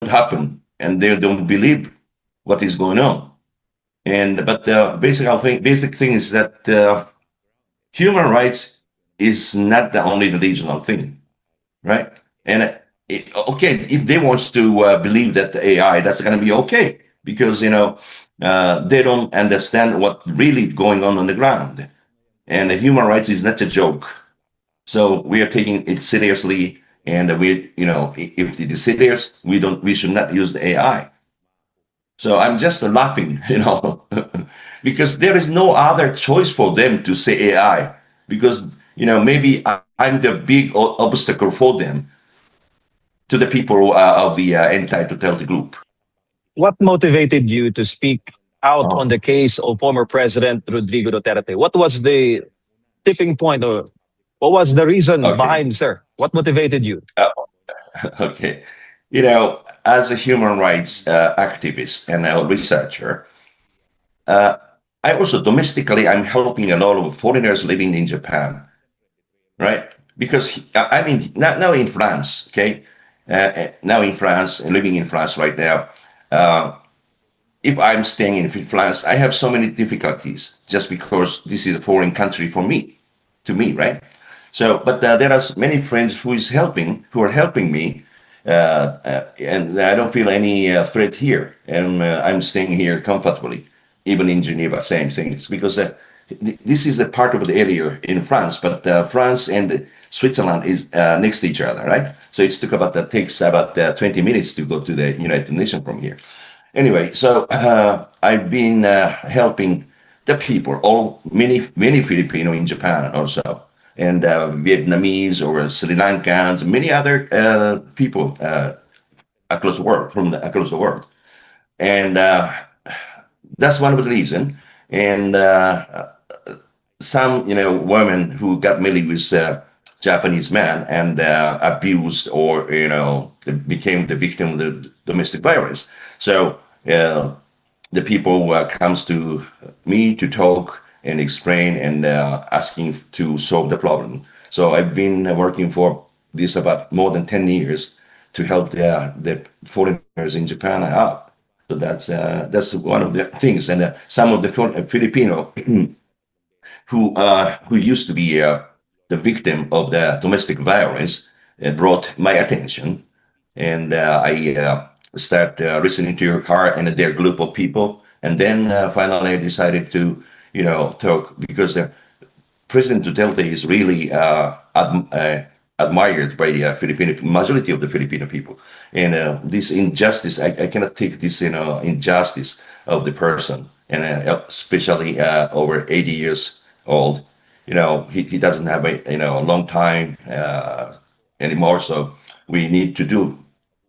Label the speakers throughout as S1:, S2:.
S1: what happened, and they don't believe what is going on. And but the basic thing is that human rights is not the only regional thing, right? And okay, if they want to believe that the AI, that's going to be okay because they don't understand what really going on the ground. And the human rights is not a joke. So we are taking it seriously, and if it is serious, we should not use the AI. So I'm just laughing, because there is no other choice for them to say AI, because maybe I'm the big obstacle for them to the people of the anti-totality group.
S2: What motivated you to speak out on
S1: Oh,
S2: the case of former President Rodrigo Duterte? What was the tipping point, or what was the reason
S1: okay.
S2: behind, sir? What motivated you?
S1: Uh, okay. As a human rights activist and a researcher, uh, I also domestically, I'm helping a lot of foreigners living in Japan, right? Because I mean, now in France, okay, now in France, living in France right now, uh, if I'm staying in France, I have so many difficulties just because this is a foreign country for me, to me, right? So, but there are many friends who are helping me, and I don't feel any threat here, and I'm staying here comfortably, even in Geneva, same things, because this is a part of the area in France, but France and Switzerland is next to each other, right? So takes about 20 minutes to go to the United Nations from here. Anyway, so I've been helping the people, all many Filipino in Japan also, and Vietnamese or Sri Lankans, many other people across the world, across the world, and that's one of the reason. And some women who got married with Japanese man and abused or became the victim of the domestic violence. So the people comes to me to talk and explain and asking to solve the problem. So I've been working for this about more than 10 years to help the foreigners in Japan out. So that's one of the things. And some of the Filipino who used to be the victim of the domestic violence brought my attention, and I start listening to her and their group of people, and then finally I decided to talk because President Duterte is really admired by the Filipino majority of the Filipino people, and this injustice, I cannot take this injustice of the person, and especially over 80 years old. He doesn't have a long time anymore, so we need to do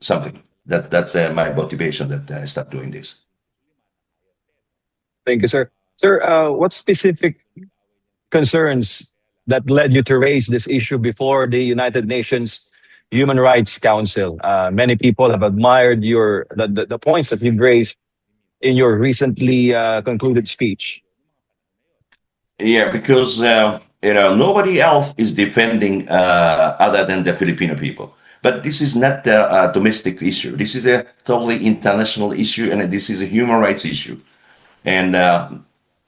S1: something. That's my motivation that I start doing this.
S2: Thank you, sir. Sir, what specific concerns that led you to raise this issue before the United Nations Human Rights Council? Many people have admired the points that you've raised in your recently concluded speech.
S1: Yeah, because nobody else is defending other than the Filipino people. But this is not a domestic issue. This is a totally international issue, and this is a human rights issue. And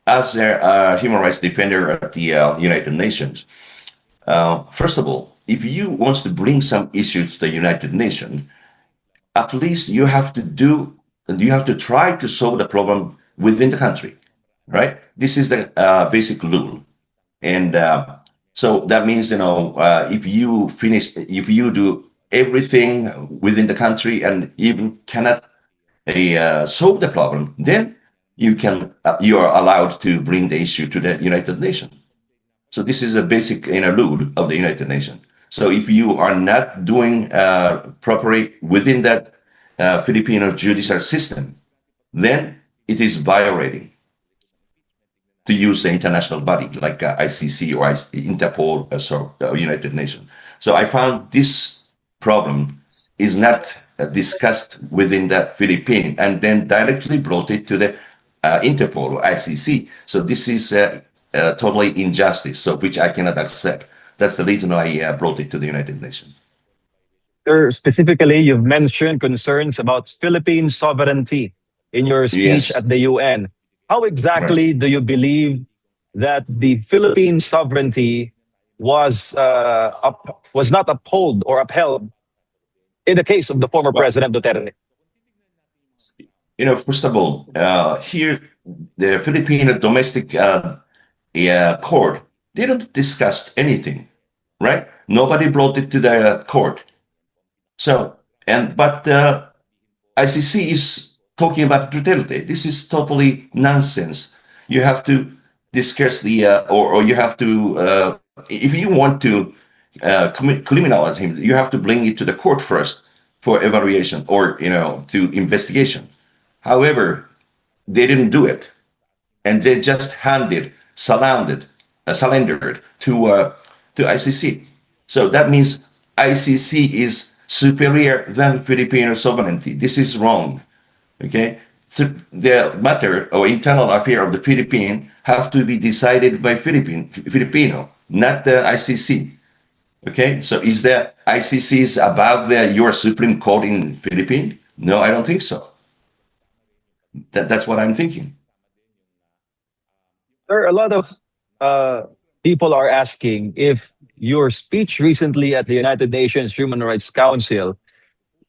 S1: as a human rights defender at the United Nations, first of all, if you want to bring some issues to the United Nations, at least you have to try to solve the problem within the country, right? This is the basic rule. And so that means, if you do everything within the country and even cannot solve the problem, then you are allowed to bring the issue to the United Nations. So this is a basic rule of the United Nations. So if you are not doing properly within that Filipino judicial system, then it is violating to use the international body like ICC or Interpol, United Nations. So I found this problem is not discussed within that Philippine and then directly brought it to the Interpol or ICC. So this is totally injustice, so which I cannot accept. That's the reason why I brought it to the United Nations.
S2: Sir, specifically, you've mentioned concerns about Philippine sovereignty in your speech
S1: Yes,
S2: at the UN. How
S1: right.
S2: exactly do you believe that the Philippine sovereignty was not upheld or upheld in the case of the former
S1: Well,
S2: President Duterte?
S1: first of all, here the Filipino domestic court, they don't discuss anything, right? Nobody brought it to the court. So, but ICC is talking about Duterte. This is totally nonsense. You have to discuss or you have to, if you want to criminalize him, you have to bring it to the court first for evaluation or, to investigation. However, they didn't do it, and they just surrendered to ICC. So that means ICC is superior than Filipino sovereignty. This is wrong. Okay, so the matter or internal affair of the Philippine have to be decided by Filipino, not the ICC. Okay, so is the ICC is above your Supreme Court in Philippines? No, I don't think so. That's what I'm thinking.
S2: There are a lot of uh, people are asking if your speech recently at the United Nations Human Rights Council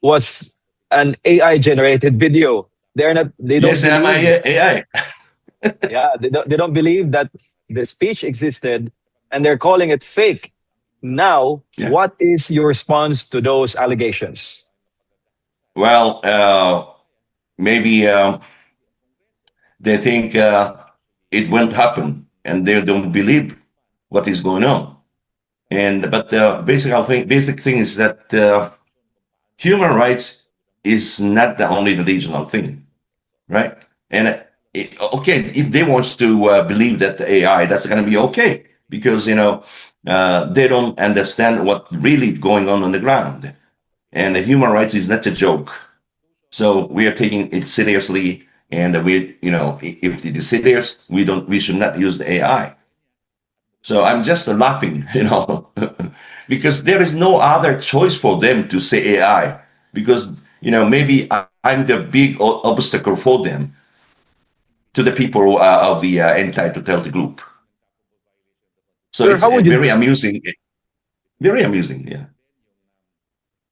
S2: was an AI generated video. They're not. They don't
S1: Yes, am I
S2: believe.
S1: AI?
S2: Yeah, they don't believe that the speech existed, and they're calling it fake. Now,
S1: Yeah.
S2: what is your response to those allegations?
S1: Well, maybe they think it won't happen, and they don't believe what is going on. And but basic thing is that human rights is not the only regional thing, right? And okay, if they want to believe that the AI, that's going to be okay because they don't understand what really going on the ground, and the human rights is not a joke. So we are taking it seriously, and if it is serious, we should not use the AI. So I'm just laughing, because there is no other choice for them to say AI, because maybe I'm the big obstacle for them to the people of the anti-totality group. So
S2: Sir,
S1: it's
S2: how would you
S1: very amusing, very amusing. Yeah.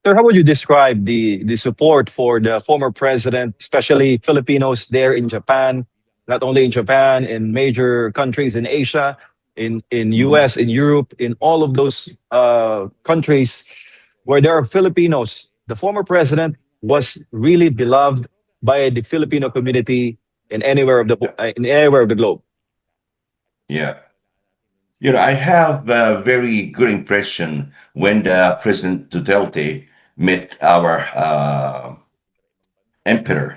S2: Sir, how would you describe the support for the former president, especially Filipinos there in Japan, not only in Japan, in major countries in Asia, in
S1: Mhm.
S2: US, in Europe, in all of those countries where there are Filipinos. The former president was really beloved by the Filipino community
S1: Yeah.
S2: in anywhere of the globe.
S1: Yeah. I have a very good impression when the President Duterte met our emperor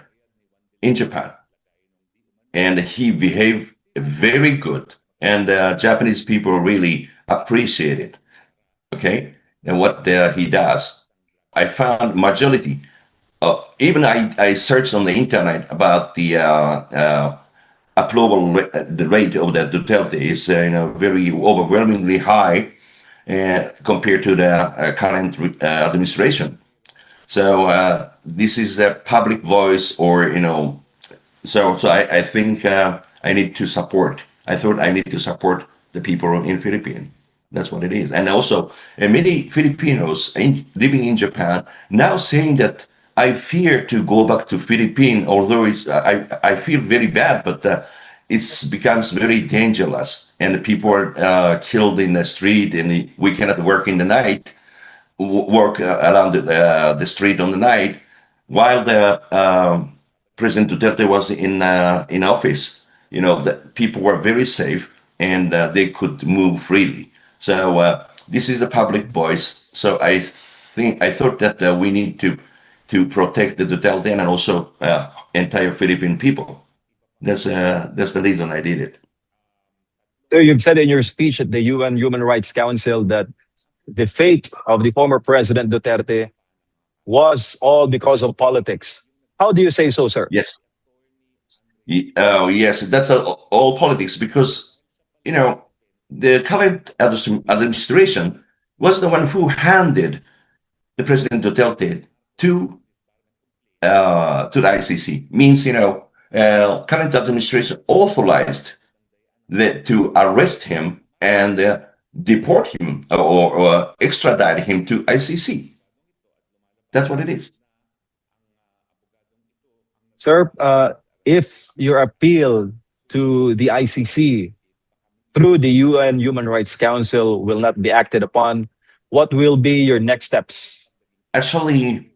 S1: in Japan, and he behaved very good, and Japanese people really appreciate it. Okay, and what he does, I found majority. Even I searched on the internet about the approval the rate of the Duterte is very overwhelmingly high compared to the current administration. So this is a public voice, or so I think I need to support. I thought I need to support the people in Philippines. That's what it is. And also, many Filipinos living in Japan now saying that I fear to go back to Philippines, although I feel very bad, but it's becomes very dangerous, and people are killed in the street, and we cannot work in the night, work around the street on the night, while the President Duterte was in office. The people were very safe, and they could move freely. So this is a public voice. So I thought that we need to protect the Duterte and also entire Philippine people. That's the reason I did it.
S2: So you've said in your speech at the UN Human Rights Council that the fate of the former President Duterte was all because of politics. How do you say so, sir?
S1: Yes, yes, that's all politics, because you know the current administration was the one who handed the President Duterte to the ICC. Means, current administration authorized to arrest him and deport him or extradite him to ICC. That's what it is.
S2: Sir, if your appeal to the ICC through the UN Human Rights Council will not be acted upon, what will be your next steps?
S1: Actually,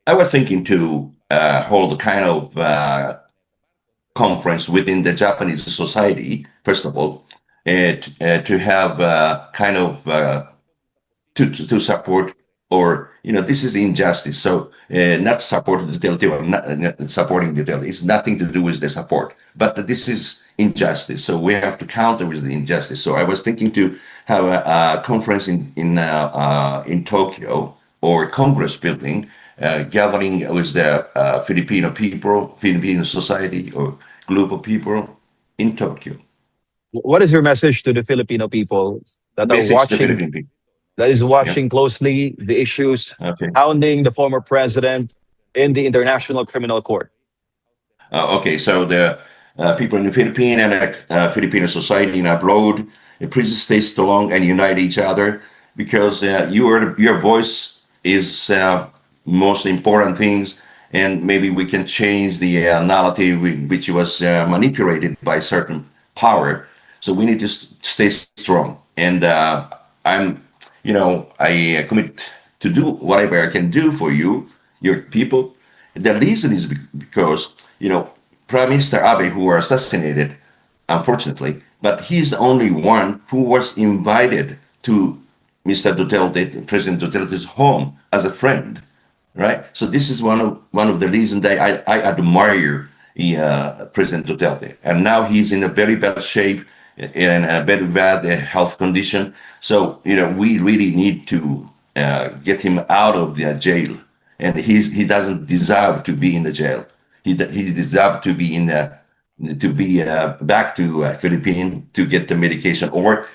S1: I was thinking to hold a kind of conference within the Japanese society, first of all, to have kind of to support, or this is injustice. So not support the Duterte or not supporting the Duterte. It's nothing to do with the support, but this is injustice. So we have to counter with the injustice. So I was thinking to have a conference in Tokyo, or Congress building, gathering with the Filipino people, Filipino society, or group of people in Tokyo.
S2: What is your message to the Filipino people that are
S1: Message to the
S2: watching,
S1: Philippine people.
S2: that is
S1: Yeah.
S2: watching closely the issues
S1: Okay.
S2: hounding the former president in the International Criminal Court?
S1: Okay, so the people in the Philippines and Filipino society and abroad, please stay strong and unite each other, because your voice is most important things, and maybe we can change the narrative which was manipulated by certain power. So we need to stay strong, and I commit to do whatever I can do for you, your people. The reason is because Prime Minister Abe, who was assassinated, unfortunately, but he's the only one who was invited to Mr. Duterte, President Duterte's home as a friend, right? So this is one of the reasons that I admire President Duterte, and now he's in a very bad shape, in a very bad health condition. So we really need to get him out of the jail, and he doesn't deserve to be in the jail. He deserves to be back to Philippines to get the medication, or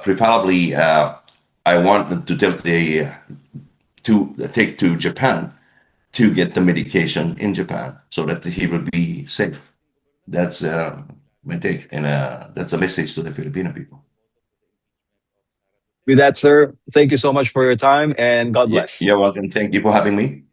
S1: preferably I want to take to Japan to get the medication in Japan, so that he will be safe. That's my take, and that's a message to the Filipino people.
S2: With that, sir, thank you so much for your time, and God bless.
S1: You're welcome. Thank you for having me.